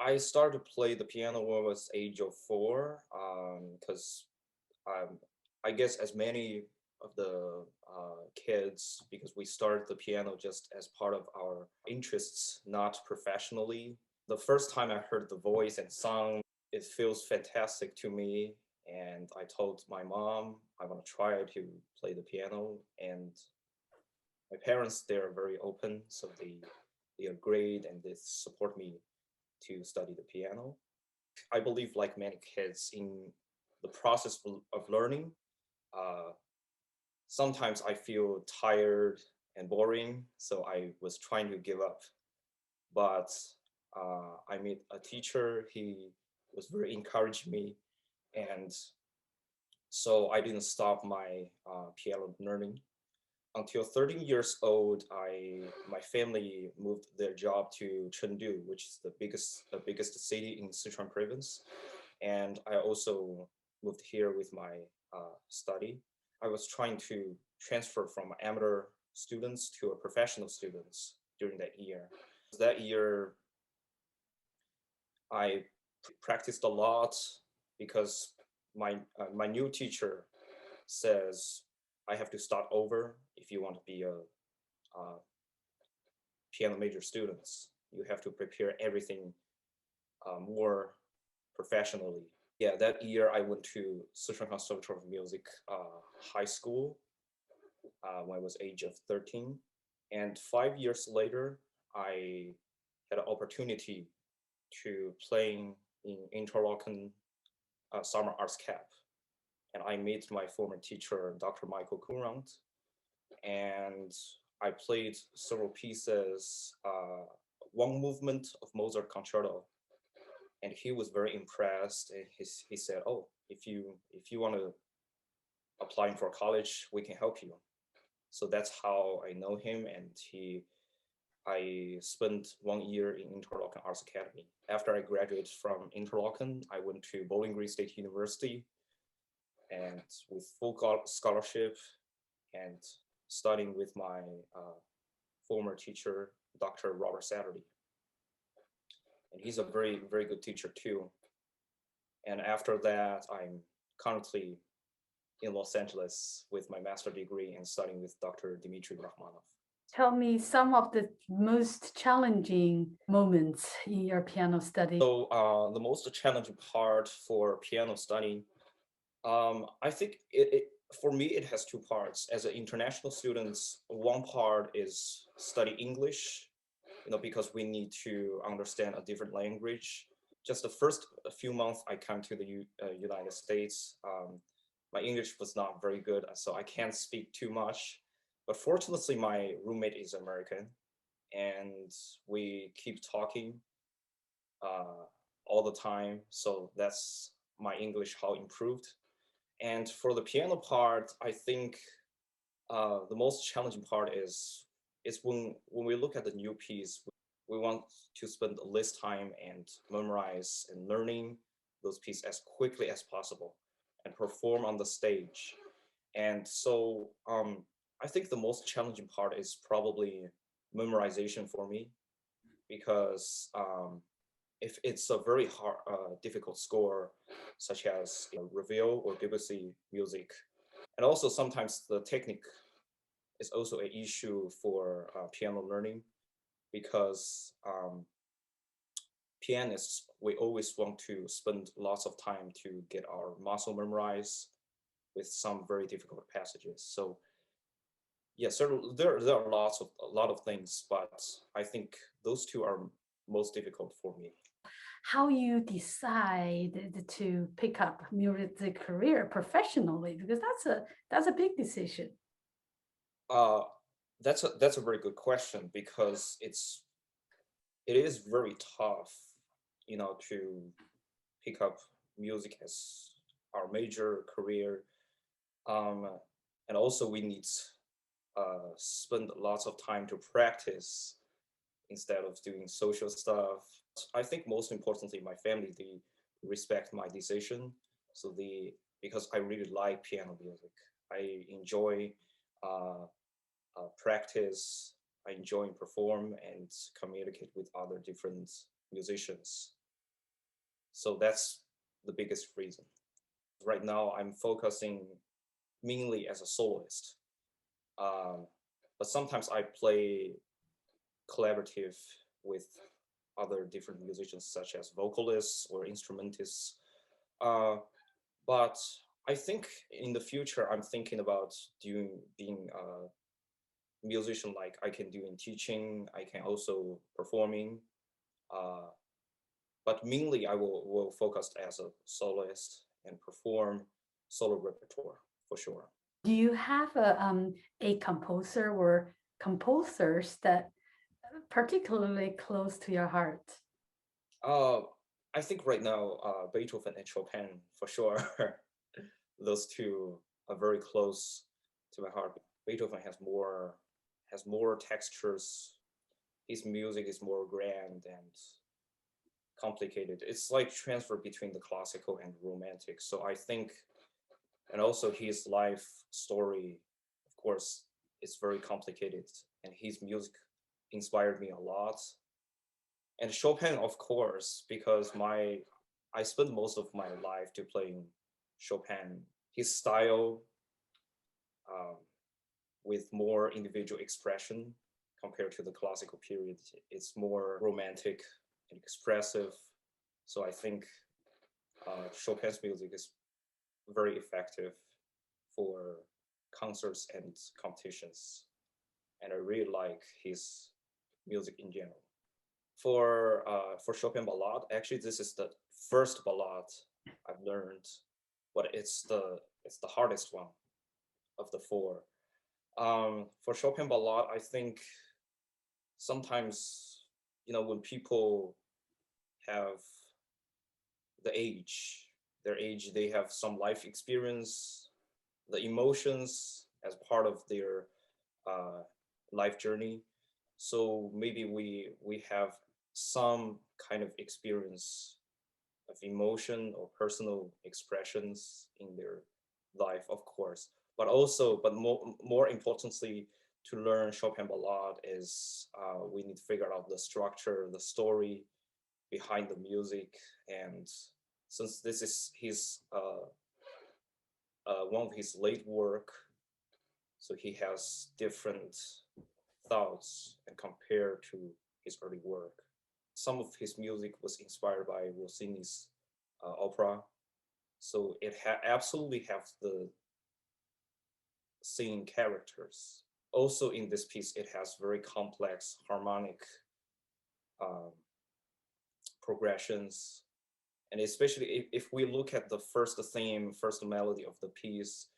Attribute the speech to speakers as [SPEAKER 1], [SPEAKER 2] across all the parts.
[SPEAKER 1] I started to play the piano when I was age of 4, because I guess as many of the kids, because we started the piano just as part of our interests, not professionally. The first time I heard the voice and song, it feels fantastic to me. And I told my mom I want to try to play the piano. And my parents, they're very open, so they agreed and they support me to study the piano. I believe, like many kids, in the process of learning, uh, sometimes I feel tired and boring, so I was trying to give up. But I met a teacher. He was very encouraging me, and so I didn't stop my piano learning. Until 13 years old, my family moved their job to Chengdu, which is the biggest city in Sichuan province, and I also moved here with my study. I was trying to transfer from amateur students to a professional students during that year. That year, I practiced a lot because my new teacher says I have to start over if you want to be a piano major students. You have to prepare everything more professionally. Yeah, that year I went to Sichuan Conservatory of Music high school when I was age of 13. And 5 years later, I had an opportunity to playing in Interlochen Summer Arts Camp. And I met my former teacher, Dr. Michael Coonrod, and I played several pieces, one movement of Mozart concerto, and he was very impressed. And he said, "Oh, if you want to apply for college, we can help you." So that's how I know him, and I spent 1 year in Interlochen Arts Academy. After I graduated from Interlochen, I went to Bowling Green State University, and with full scholarship and studying with my former teacher, Dr. Robert Satterlee. And he's a very, very good teacher too. And after that, I'm currently in Los Angeles with my master's degree and studying with Dr. Dmitry Rachmanov.
[SPEAKER 2] Tell me some of the most challenging moments in your piano study.
[SPEAKER 1] So the most challenging part for piano studying, I think for me, it has two parts. As an international student, one part is study English, because we need to understand a different language. Just the first few months I came to the United States, my English was not very good, so I can't speak too much. But fortunately, my roommate is American, and we keep talking all the time. So that's my English how improved. And for the piano part, I think the most challenging part is when we look at the new piece, we want to spend less time and memorize and learning those pieces as quickly as possible and perform on the stage. And so I think the most challenging part is probably memorization for me, because if it's a very hard, difficult score, such as Ravel or Debussy music, and also sometimes the technique is also an issue for piano learning, because pianists, we always want to spend lots of time to get our muscle memorized with some very difficult passages. So yes, there are a lot of things, but I think those two are most difficult for me.
[SPEAKER 2] How you decide to pick up music career professionally, because that's a big decision.
[SPEAKER 1] Uh, that's a very good question, because it is very tough, to pick up music as our major career. Um, and also we need spend lots of time to practice instead of doing social stuff. I think most importantly, my family, they respect my decision. So because I really like piano music, I enjoy uh, practice. I enjoy perform and communicate with other different musicians. So that's the biggest reason. Right now, I'm focusing mainly as a soloist. Um, but sometimes I play collaborative with other different musicians, such as vocalists or instrumentists. Uh, but I think in the future, I'm thinking about being a musician like I can do in teaching. I can also performing. Uh, but mainly, I will focus as a soloist and perform solo repertoire for sure.
[SPEAKER 2] Do you have a composer or composers that particularly close to your heart?
[SPEAKER 1] Uh, I think right now, Beethoven and Chopin for sure. Those two are very close to my heart. Beethoven has more textures. His music is more grand and complicated. It's like transfer between the classical and romantic. So I think, and also his life story, of course, is very complicated, and his music inspired me a lot. And Chopin, of course, because I spent most of my life to playing Chopin. His style, um, with more individual expression compared to the classical period, it's more romantic and expressive. So I think Chopin's music is very effective for concerts and competitions, and I really like his music in general. For Chopin ballad, actually, this is the first ballad I've learned, but it's the hardest one of the four. For Chopin ballad, I think sometimes when people have the age, their age, they have some life experience, the emotions as part of their uh, life journey. So maybe we have some kind of experience of emotion or personal expressions in their life, of course. But also, but more importantly, to learn Chopin ballad is we need to figure out the structure, the story behind the music, and since this is his one of his late work, so he has different thoughts and compared to his early work. Some of his music was inspired by Rossini's opera, so it absolutely has the same characters. Also, in this piece, it has very complex harmonic um, progressions, and especially if we look at the first theme, first melody of the piece,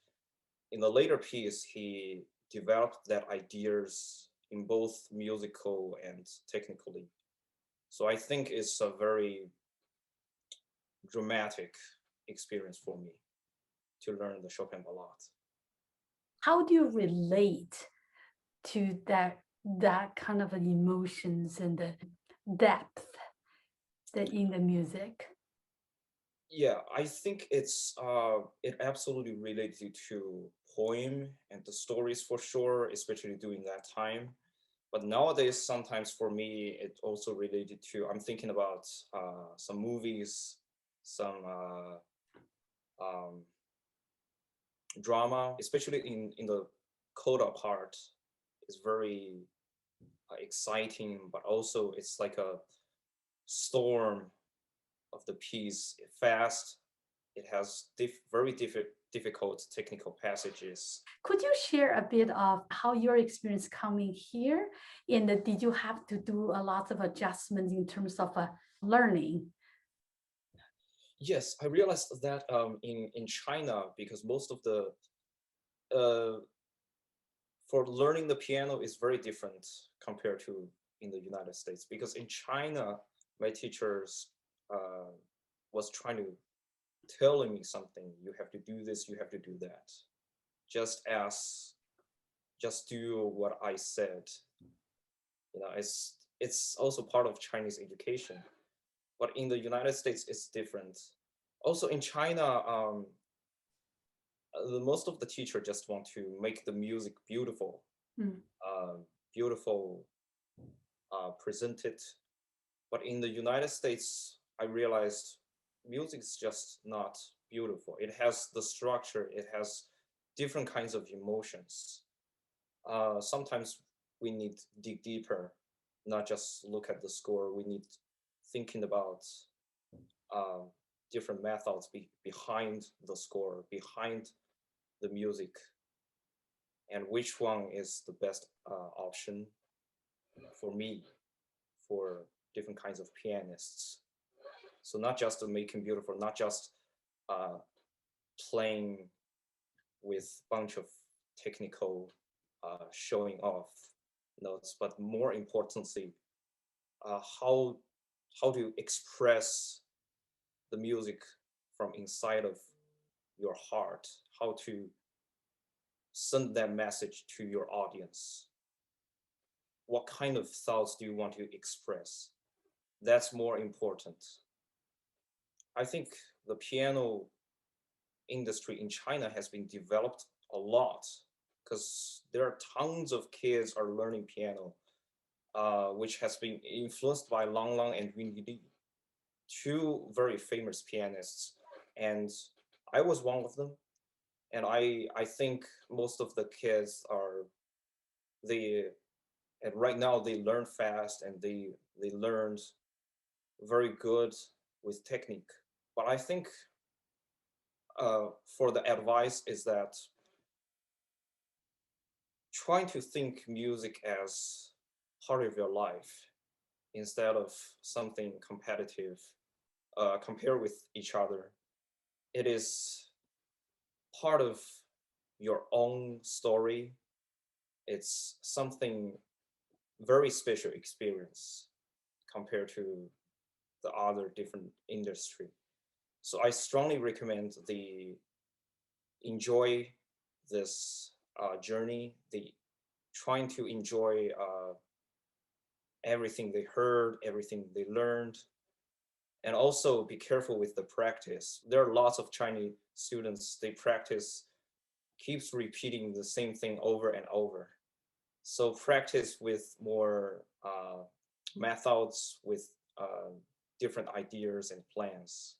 [SPEAKER 1] in the later piece, he developed that ideas in both musical and technically. So I think it's a very dramatic experience for me to learn the Chopin ballad.
[SPEAKER 2] How do you relate to that kind of an emotions and the depth that in the music?
[SPEAKER 1] Yeah, I think it absolutely related to poem and the stories for sure, especially during that time. But nowadays, sometimes for me, it also related to I'm thinking about some movies, some um, drama, especially in the coda part, is very exciting, but also it's like a storm of the piece, fast. It has very difficult technical passages.
[SPEAKER 2] Could you share a bit of how your experience coming here? And did you have to do a lot of adjustments in terms of learning?
[SPEAKER 1] Yes, I realized that in China, because most of the uh, for learning the piano is very different compared to in the United States. Because in China, my teachers uh, was trying to telling me something. You have to do this. You have to do that. Just as just do what I said. It's also part of Chinese education. But in the United States, it's different. Also in China, most of the teacher just want to make the music beautiful,
[SPEAKER 2] Mm.
[SPEAKER 1] uh, beautiful presented. But in the United States, I realized music is just not beautiful. It has the structure, it has different kinds of emotions. Sometimes we need to dig deeper, not just look at the score. We need thinking about uh, different methods behind the score, behind the music, and which one is the best option for me, for different kinds of pianists. So not just making beautiful, not just uh, playing with a bunch of technical showing off notes, but more importantly, how do you express the music from inside of your heart? How to send that message to your audience? What kind of thoughts do you want to express? That's more important. I think the piano industry in China has been developed a lot because there are tons of kids are learning piano, which has been influenced by Lang Lang and Yun Li, two very famous pianists, and I was one of them. And I think most of the kids are they and right now they learn fast and they learned very good with technique. But I think for the advice is that trying to think music as part of your life instead of something competitive, compare with each other. It is part of your own story. It's something very special experience compared to the other different industry. So I strongly recommend the enjoy this journey, the trying to enjoy everything they heard, everything they learned, and also be careful with the practice. There are lots of Chinese students, they practice, keeps repeating the same thing over and over. So practice with more methods, with different ideas and plans.